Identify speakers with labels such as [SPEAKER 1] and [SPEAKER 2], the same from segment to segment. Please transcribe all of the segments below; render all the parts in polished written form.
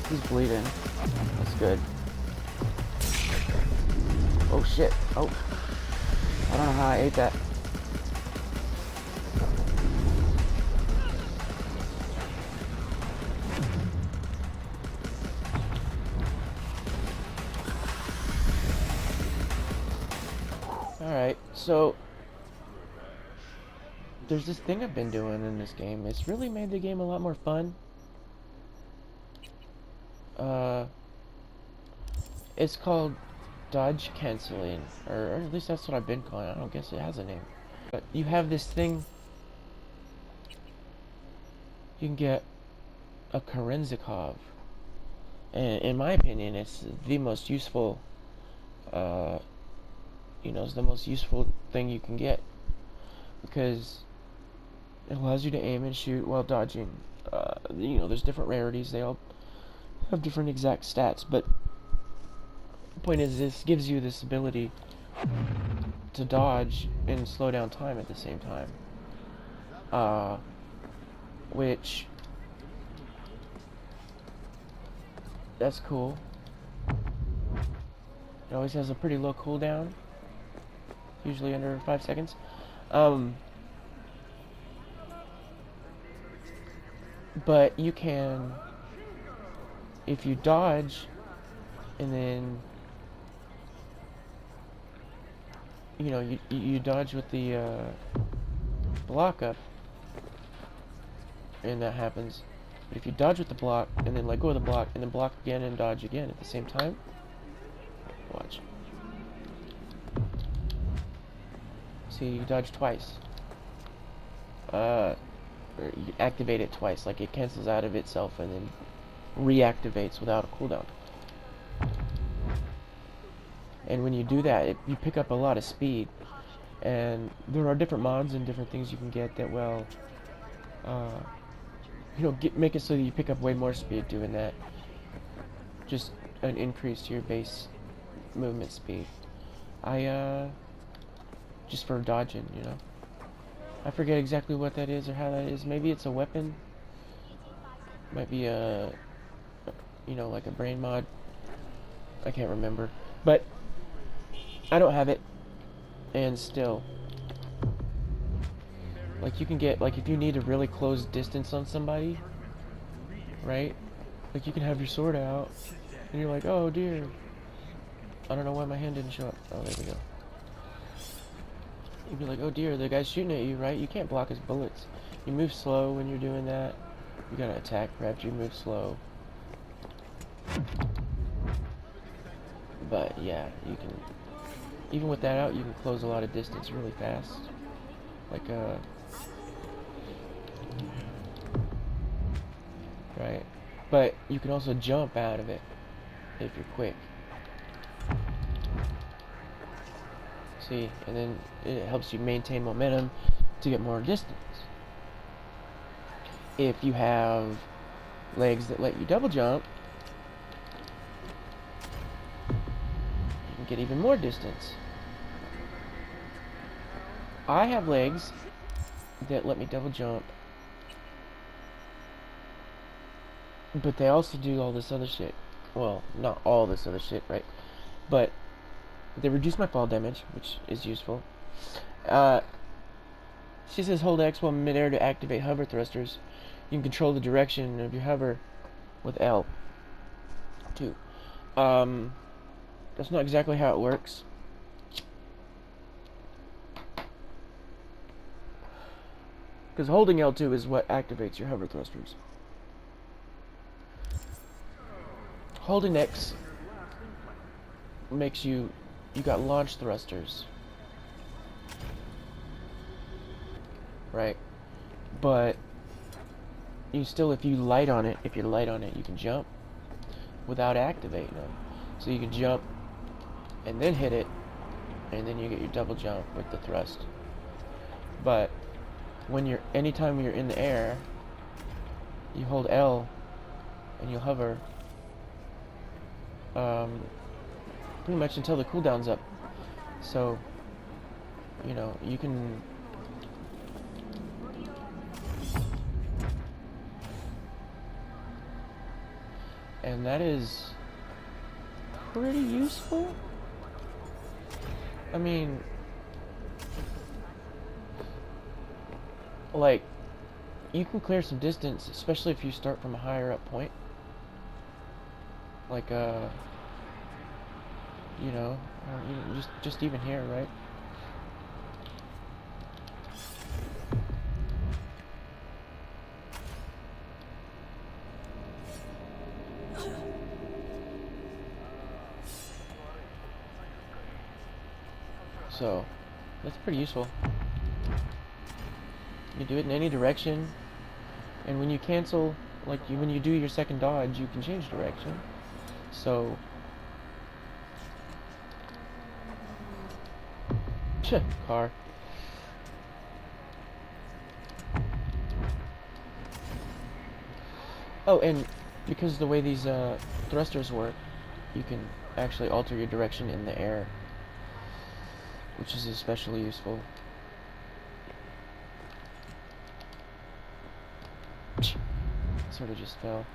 [SPEAKER 1] He's bleeding. That's good. Oh shit. Oh. I don't know how I ate that. Alright, so there's this thing I've been doing in this game. It's really made the game a lot more fun. It's called dodge canceling, or at least that's what I've been calling it. I don't guess it has a name. But you have this thing. You can get a Kerenzikov, and in my opinion, it's the most useful. It's the most useful thing you can get because it allows you to aim and shoot while dodging. There's different rarities. They all have different exact stats, but the point is, this gives you this ability to dodge and slow down time at the same time. Which that's cool. It always has a pretty low cooldown, usually under 5 seconds. But you can, if you dodge and then you dodge with the block up, and that happens. But if you dodge with the block and then let go of the block and then block again and dodge again at the same time, watch. See, you dodge twice. Or you activate it twice, like it cancels out of itself and then reactivates without a cooldown. And when you do that, you pick up a lot of speed. And there are different mods and different things you can get that will, make it so that you pick up way more speed doing that. Just an increase to your base movement speed. Just for dodging, I forget exactly what that is or how that is. Maybe it's a weapon. Might be like a brain mod. I can't remember. But I don't have it. And still, like, you can get, like, if you need to really close distance on somebody, right? Like, you can have your sword out, and you're like, oh dear. I don't know why my hand didn't show up. Oh, there we go. You'd be like, oh dear, the guy's shooting at you, right? You can't block his bullets. You move slow when you're doing that. You gotta attack after you move slow. But yeah, you can, even with that out, you can close a lot of distance really fast. Like, right. But you can also jump out of it if you're quick. See, and then it helps you maintain momentum to get more distance. If you have legs that let you double jump, you can get even more distance. I have legs that let me double jump, but they also do all this other shit. Well, not all this other shit, right? But they reduce my fall damage, which is useful. She says hold X while midair to activate hover thrusters. You can control the direction of your hover with L, too. That's not exactly how it works. Because holding L2 is what activates your hover thrusters. Holding X makes you got launch thrusters. Right? But you still, if you light on it, you can jump without activating them. So you can jump and then hit it, and then you get your double jump with the thrust. But anytime you're in the air, you hold L and you hover pretty much until the cooldown's up. So, you can And that is pretty useful. I mean, like, you can clear some distance, especially if you start from a higher up point. Like, you know, just even here, right? So, that's pretty useful. You do it in any direction, and when you cancel, like when you do your second dodge, you can change direction. So, car. Oh, and because the way these thrusters work, you can actually alter your direction in the air, which is especially useful. Sort of just fell.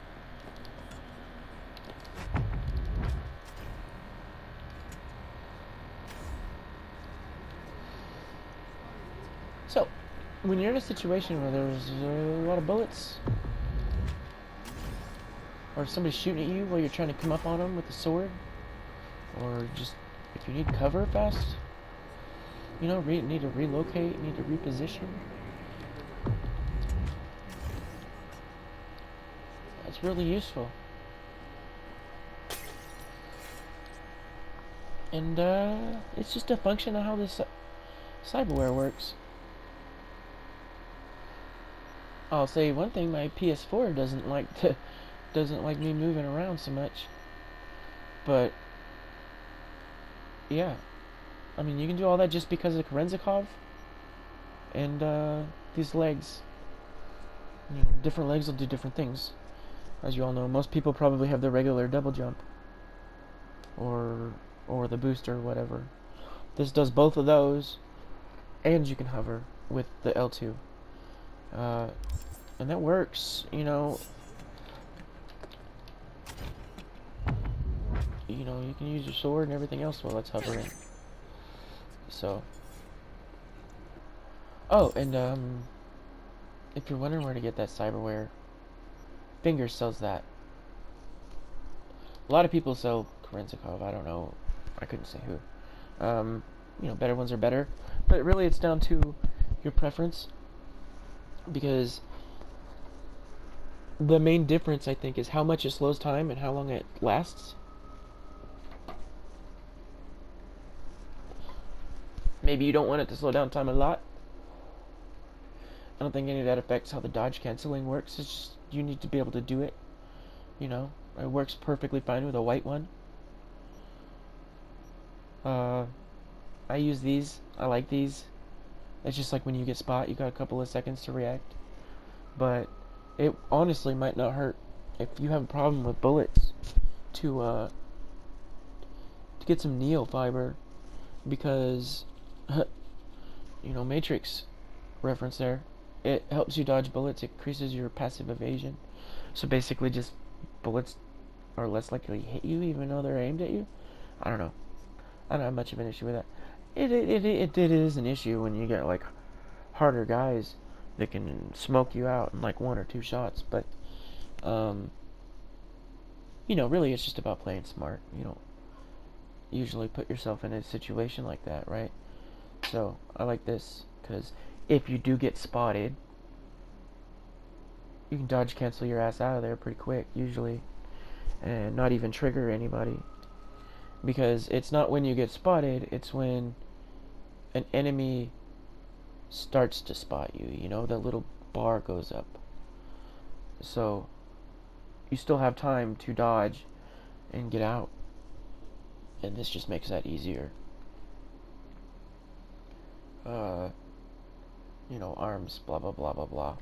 [SPEAKER 1] So, when you're in a situation where there's a lot of bullets, or somebody's shooting at you while you're trying to come up on them with a sword, or just if you need cover fast, you know, need to relocate, need to reposition. That's really useful. And it's just a function of how this cyberware works. I'll say one thing: my PS4 doesn't like me moving around so much. But yeah, I mean, you can do all that just because of Korenzikov and these legs. You know, different legs will do different things. As you all know, most people probably have the regular double jump or the booster, whatever. This does both of those, and you can hover with the L2, and that works. You can use your sword and everything else while it's hovering. So, oh, and if you're wondering where to get that cyberware, Fingers sells that. A lot of people sell Korenzikov. I don't know. I couldn't say who. Better ones are better, but really it's down to your preference, because the main difference, I think, is how much it slows time and how long it lasts. Maybe you don't want it to slow down time a lot. I don't think any of that affects how the dodge canceling works. It's just you need to be able to do it. It works perfectly fine with a white one. I use these. I like these. It's just like when you get spot, you got a couple of seconds to react. But it honestly might not hurt if you have a problem with bullets to get some Neo fiber, because Matrix reference there. It helps you dodge bullets. It increases your passive evasion. So basically, just bullets are less likely to hit you, even though they're aimed at you. I don't know. I don't have much of an issue with that. It is an issue when you get like harder guys that can smoke you out in like one or two shots. But really, it's just about playing smart. You don't usually put yourself in a situation like that, right? So I like this because if you do get spotted, you can dodge cancel your ass out of there pretty quick, usually, and not even trigger anybody. Because it's not when you get spotted, it's when an enemy starts to spot you. The little bar goes up. So you still have time to dodge and get out. And this just makes that easier. Arms, blah, blah, blah, blah, blah.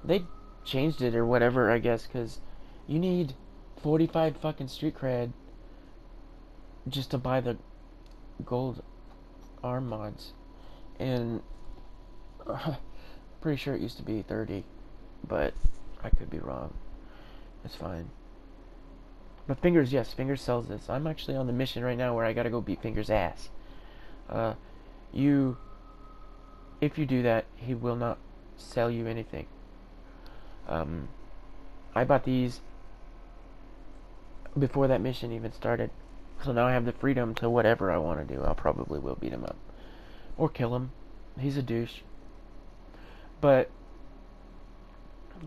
[SPEAKER 1] They changed it or whatever, I guess, because you need 45 fucking street cred just to buy the gold arm mods. And pretty sure it used to be 30, but I could be wrong. It's fine. But Fingers, yes, Fingers sells this. I'm actually on the mission right now where I gotta go beat Fingers' ass. Uh, you, if you do that, he will not sell you anything. I bought these before that mission even started. So now I have the freedom to whatever I want to do. I'll probably will beat him up. Or kill him. He's a douche. But,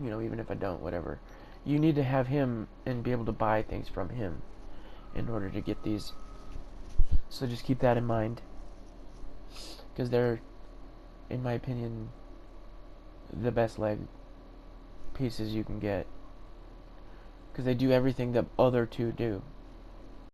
[SPEAKER 1] you know, even if I don't, whatever. You need to have him and be able to buy things from him in order to get these. So just keep that in mind. Because they're, in my opinion, the best leg pieces you can get. Because they do everything the other two do.